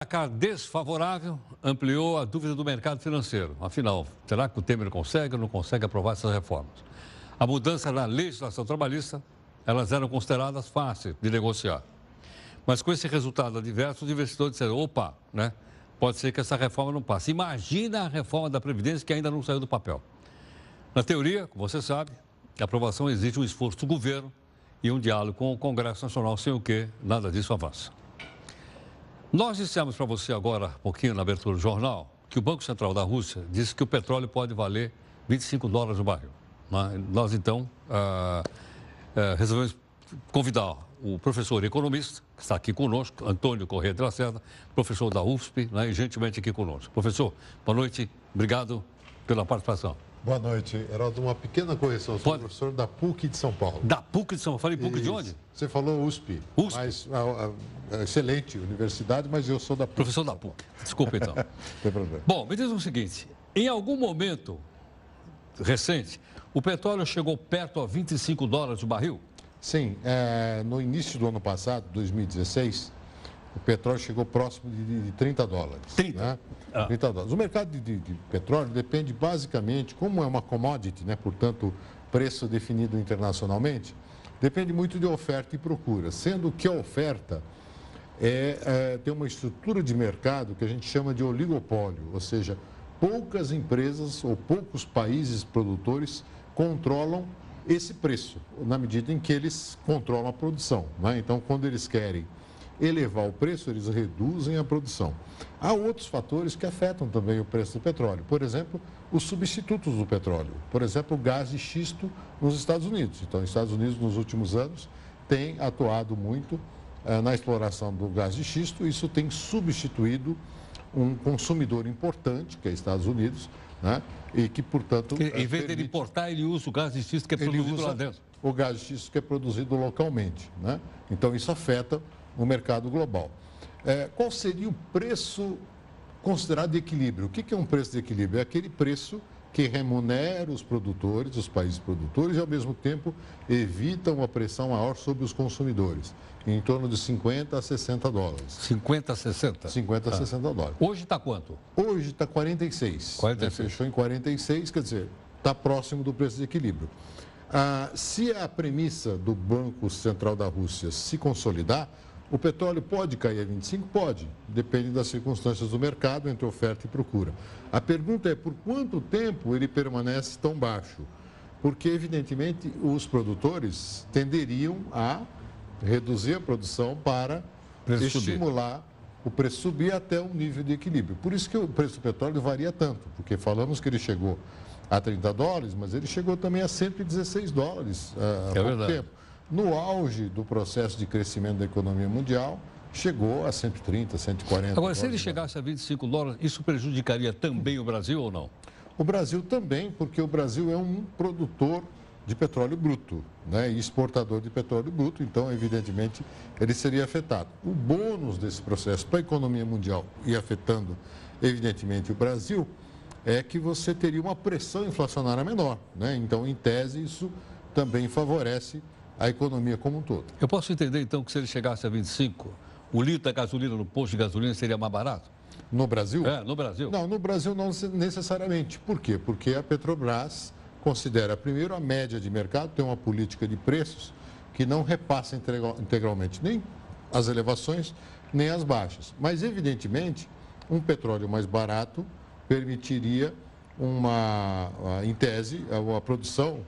placar desfavorável ampliou a dúvida do mercado financeiro. Afinal, será que o Temer consegue ou não consegue aprovar essas reformas? A mudança na legislação trabalhista, elas eram consideradas fáceis de negociar. Mas com esse resultado adverso, os investidores disseram, opa, né? Pode ser que essa reforma não passe. Imagina a reforma da Previdência que ainda não saiu do papel. Na teoria, como você sabe, a aprovação exige um esforço do governo e um diálogo com o Congresso Nacional, sem o que nada disso avança. Nós dissemos para você agora, um pouquinho na abertura do jornal, que o Banco Central da Rússia disse que o petróleo pode valer 25 dólares o barril. Nós, então, resolvemos convidar o professor economista, que está aqui conosco, Antônio Corrêa de Lacerda, professor da USP, e gentilmente aqui conosco. Professor, boa noite, obrigado pela participação. Boa noite, Heraldo. Uma pequena correção. Sou professor da PUC de São Paulo. Da PUC de São Paulo? Falei PUC de onde? Você falou USP. USP? Mas, excelente universidade, mas eu sou da PUC. Professor da PUC. Desculpa, então. Não tem problema. Bom, me diz o seguinte. Em algum momento recente, o petróleo chegou perto a 25 dólares o barril? Sim. No início do ano passado, 2016, o petróleo chegou próximo de 30 dólares. 30? Né? 30 dólares. O mercado de petróleo depende basicamente, como é uma commodity, né? Portanto, preço definido internacionalmente, depende muito de oferta e procura, sendo que a oferta tem uma estrutura de mercado que a gente chama de oligopólio, ou seja, poucas empresas ou poucos países produtores controlam esse preço, na medida em que eles controlam a produção. Né? Então, quando eles querem elevar o preço, eles reduzem a produção. Há outros fatores que afetam também o preço do petróleo. Por exemplo, os substitutos do petróleo. Por exemplo, o gás de xisto nos Estados Unidos. Então, os Estados Unidos, nos últimos anos, tem atuado muito na exploração do gás de xisto. Isso tem substituído um consumidor importante, que é Estados Unidos, né? E que, portanto... Em vez de ele importar, ele usa o gás de xisto que é produzido lá dentro. O gás de xisto que é produzido localmente, né? Então, isso afeta o mercado global. Qual seria o preço considerado de equilíbrio? O que é um preço de equilíbrio? É aquele preço que remunera os produtores, os países produtores, e, ao mesmo tempo, evita uma pressão maior sobre os consumidores, em torno de 50 a 60 dólares. 50 a 60? 50 a 60 dólares. Hoje está quanto? Hoje está 46. 46. Fechou em 46, quer dizer, está próximo do preço de equilíbrio. Se a premissa do Banco Central da Rússia se consolidar, o petróleo pode cair a 25? Pode. Depende das circunstâncias do mercado, entre oferta e procura. A pergunta é por quanto tempo ele permanece tão baixo? Porque, evidentemente, os produtores tenderiam a reduzir a produção para estimular o preço subir até um nível de equilíbrio. Por isso que o preço do petróleo varia tanto, porque falamos que ele chegou a 30 dólares, mas ele chegou também a 116 dólares há pouco tempo. No auge do processo de crescimento da economia mundial, chegou a 130, 140 Agora, se ele chegasse a 25 dólares, isso prejudicaria também o Brasil ou não? O Brasil também, porque o Brasil é um produtor de petróleo bruto, né, e exportador de petróleo bruto, então, evidentemente, ele seria afetado. O bônus desse processo para a economia mundial e afetando, evidentemente, o Brasil, é que você teria uma pressão inflacionária menor, né? Então, em tese, isso também favorece a economia como um todo. Eu posso entender, então, que se ele chegasse a 25, o litro da gasolina no posto de gasolina seria mais barato? No Brasil? No Brasil. Não, no Brasil não necessariamente. Por quê? Porque a Petrobras considera, primeiro, a média de mercado, tem uma política de preços que não repassa integralmente nem as elevações, nem as baixas. Mas, evidentemente, um petróleo mais barato permitiria em tese, uma produção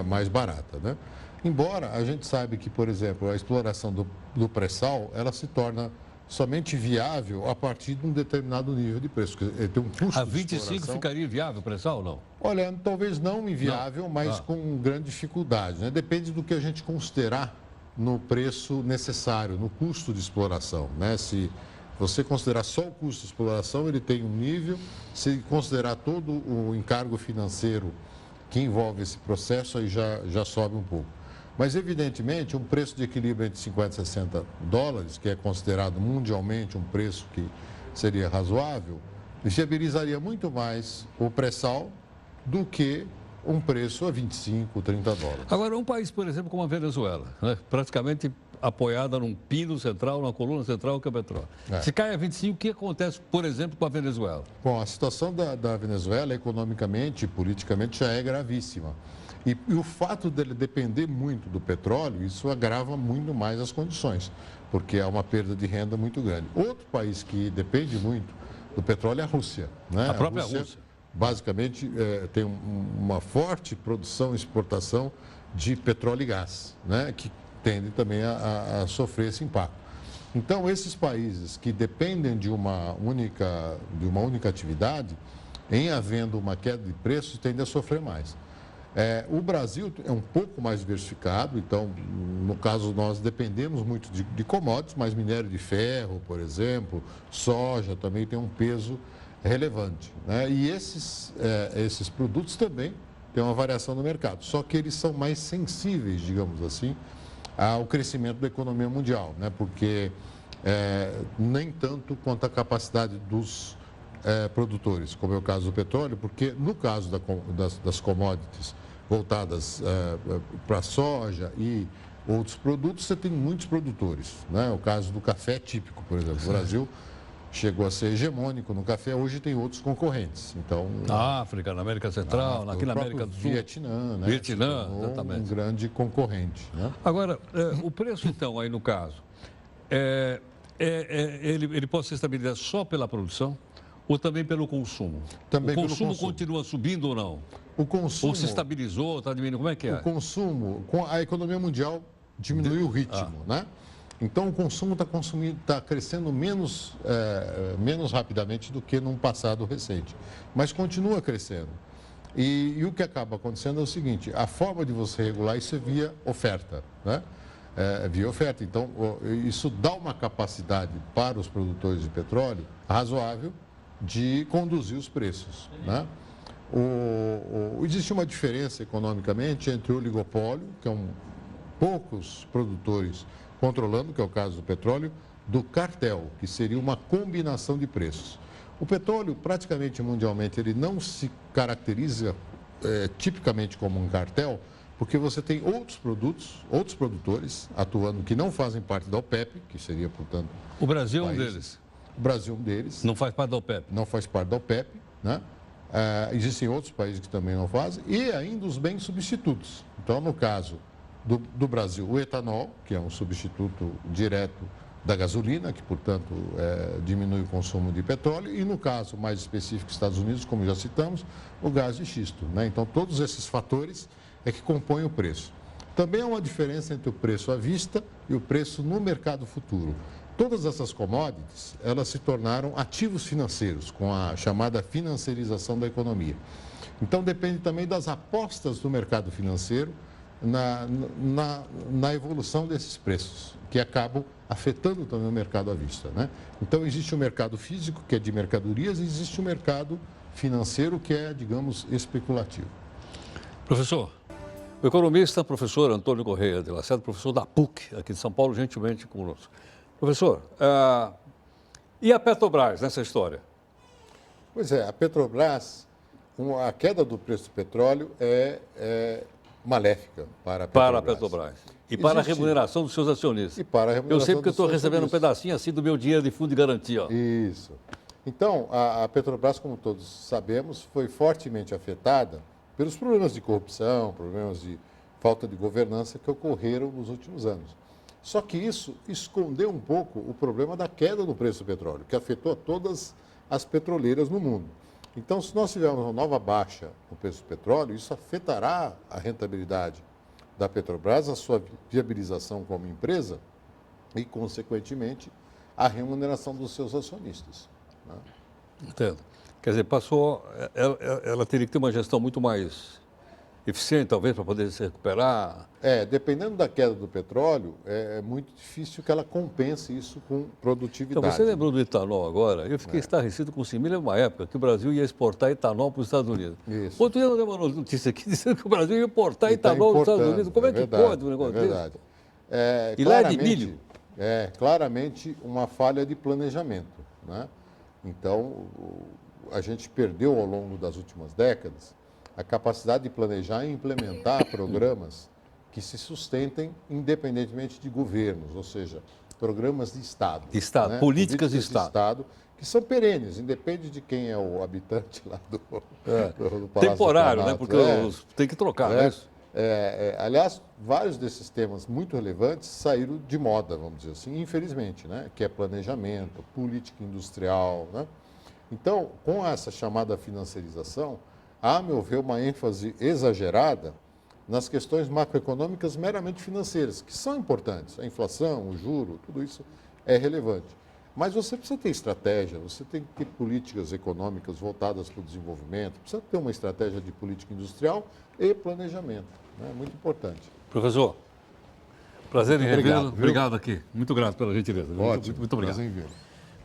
mais barata, né? Embora a gente saiba que, por exemplo, a exploração do pré-sal, ela se torna somente viável a partir de um determinado nível de preço. Ele tem um custo a 25 ficaria viável o pré-sal ou não? Olha, talvez não inviável, mas com grande dificuldade, né? Depende do que a gente considerar no preço necessário, no custo de exploração, né? Se você considerar só o custo de exploração, ele tem um nível. Se considerar todo o encargo financeiro que envolve esse processo, aí já sobe um pouco. Mas, evidentemente, um preço de equilíbrio entre 50 e 60 dólares, que é considerado mundialmente um preço que seria razoável, viabilizaria muito mais o pré-sal do que um preço a 25, 30 dólares. Agora, um país, por exemplo, como a Venezuela, né? Praticamente apoiada num pino central, numa coluna central, que é o petróleo. Se cai a 25, o que acontece, por exemplo, com a Venezuela? Bom, a situação da Venezuela, economicamente e politicamente, já é gravíssima. E o fato dele depender muito do petróleo, isso agrava muito mais as condições, porque há uma perda de renda muito grande. Outro país que depende muito do petróleo é a Rússia. Né? A própria Rússia. Basicamente, tem uma forte produção e exportação de petróleo e gás, né? Que tende também a sofrer esse impacto. Então, esses países que dependem de uma única atividade, em havendo uma queda de preços, tendem a sofrer mais. O Brasil é um pouco mais diversificado, então, no caso, nós dependemos muito de commodities, mas minério de ferro, por exemplo, soja também tem um peso relevante. Né? E esses produtos também têm uma variação no mercado, só que eles são mais sensíveis, digamos assim, ao crescimento da economia mundial, né? Porque nem tanto quanto a capacidade dos produtores, como é o caso do petróleo, porque no caso das commodities voltadas para soja e outros produtos, você tem muitos produtores. Né? O caso do café é típico, por exemplo. O Brasil chegou a ser hegemônico no café, hoje tem outros concorrentes. Então, na África, na América Central, aqui na América do Sul. Vietnã, né? Vietnã, exatamente. Um grande concorrente. Né? Agora, o preço, então, aí no caso, ele pode ser estabilizado só pela produção ou também pelo consumo? Também o consumo pelo consumo. Continua subindo ou não? O consumo, ou se estabilizou, está diminuindo? Como é que é? O consumo, com a economia mundial diminuiu o ritmo, né? Então, o consumo está crescendo menos rapidamente do que num passado recente, mas continua crescendo. E o que acaba acontecendo é o seguinte, a forma de você regular isso é via oferta, né? Via oferta. Então, isso dá uma capacidade para os produtores de petróleo razoável de conduzir os preços, né? Existe uma diferença economicamente entre o oligopólio, que é poucos produtores controlando, que é o caso do petróleo, do cartel, que seria uma combinação de preços. O petróleo, praticamente mundialmente, ele não se caracteriza tipicamente como um cartel, porque você tem outros produtores atuando que não fazem parte da OPEP, que seria, portanto... O Brasil é um deles. O Brasil é um deles. Não faz parte da OPEP. Não faz parte da OPEP, né? Existem outros países que também não fazem, e ainda os bens substitutos. Então, no caso do Brasil, o etanol, que é um substituto direto da gasolina, que, portanto, diminui o consumo de petróleo, e no caso mais específico dos Estados Unidos, como já citamos, o gás de xisto. Né? Então, todos esses fatores é que compõem o preço. Também há uma diferença entre o preço à vista e o preço no mercado futuro. Todas essas commodities, elas se tornaram ativos financeiros, com a chamada financiarização da economia. Então, depende também das apostas do mercado financeiro na evolução desses preços, que acabam afetando também o mercado à vista. Né? Então, existe o mercado físico, que é de mercadorias, e existe o mercado financeiro, que é, digamos, especulativo. Professor, o economista, professor Antônio Correia de Lacerda, professor da PUC, aqui de São Paulo, gentilmente conosco. Professor, e a Petrobras nessa história? Pois é, a Petrobras, a queda do preço do petróleo é maléfica para a Petrobras. Para a Petrobras. E para a remuneração dos seus acionistas. E para a remuneração. Eu sei porque eu estou recebendo um pedacinho assim do meu dinheiro de fundo de garantia. Ó. Isso. Então, a Petrobras, como todos sabemos, foi fortemente afetada pelos problemas de corrupção, problemas de falta de governança que ocorreram nos últimos anos. Só que isso escondeu um pouco o problema da queda do preço do petróleo, que afetou todas as petroleiras no mundo. Então, se nós tivermos uma nova baixa no preço do petróleo, isso afetará a rentabilidade da Petrobras, a sua viabilização como empresa e, consequentemente, a remuneração dos seus acionistas. Né? Entendo. Quer dizer, ela teria que ter uma gestão muito mais eficiente, talvez, para poder se recuperar? Dependendo da queda do petróleo, é muito difícil que ela compense isso com produtividade. Então, você lembrou do etanol agora? Eu fiquei estarrecido com o me lembro uma época que o Brasil ia exportar etanol para os Estados Unidos. Isso. Outro dia eu dei uma notícia aqui dizendo que o Brasil ia importar etanol para os Estados Unidos. Como é que pode um negócio desse? Verdade. E lá é de milho? É claramente uma falha de planejamento. Né? Então, a gente perdeu ao longo das últimas décadas a capacidade de planejar e implementar programas que se sustentem independentemente de governos, ou seja, programas de Estado. Estado, né? políticas de Estado. Que são perenes, independe de quem é o habitante lá do Palácio Temporário, do né? Planalto. Porque tem que trocar, né? Aliás, vários desses temas muito relevantes saíram de moda, vamos dizer assim, infelizmente, né? Que é planejamento, política industrial, né? Então, com essa chamada financiarização, há, a meu ver, uma ênfase exagerada nas questões macroeconômicas meramente financeiras, que são importantes. A inflação, o juro, tudo isso é relevante. Mas você precisa ter estratégia, você tem que ter políticas econômicas voltadas para o desenvolvimento, precisa ter uma estratégia de política industrial e planejamento. É muito importante. Professor, prazer em revê-lo. Viu? Obrigado aqui. Muito grato pela gentileza. Ótimo, Muito obrigado. prazer em vê-lo.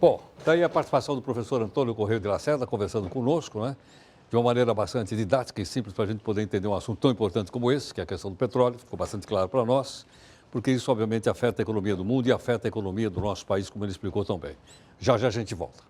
Bom, daí a participação do professor Antônio Correia de Lacerda conversando conosco, né? De uma maneira bastante didática e simples para a gente poder entender um assunto tão importante como esse, que é a questão do petróleo. Ficou bastante claro para nós, porque isso obviamente afeta a economia do mundo e afeta a economia do nosso país, como ele explicou tão bem. Já já a gente volta.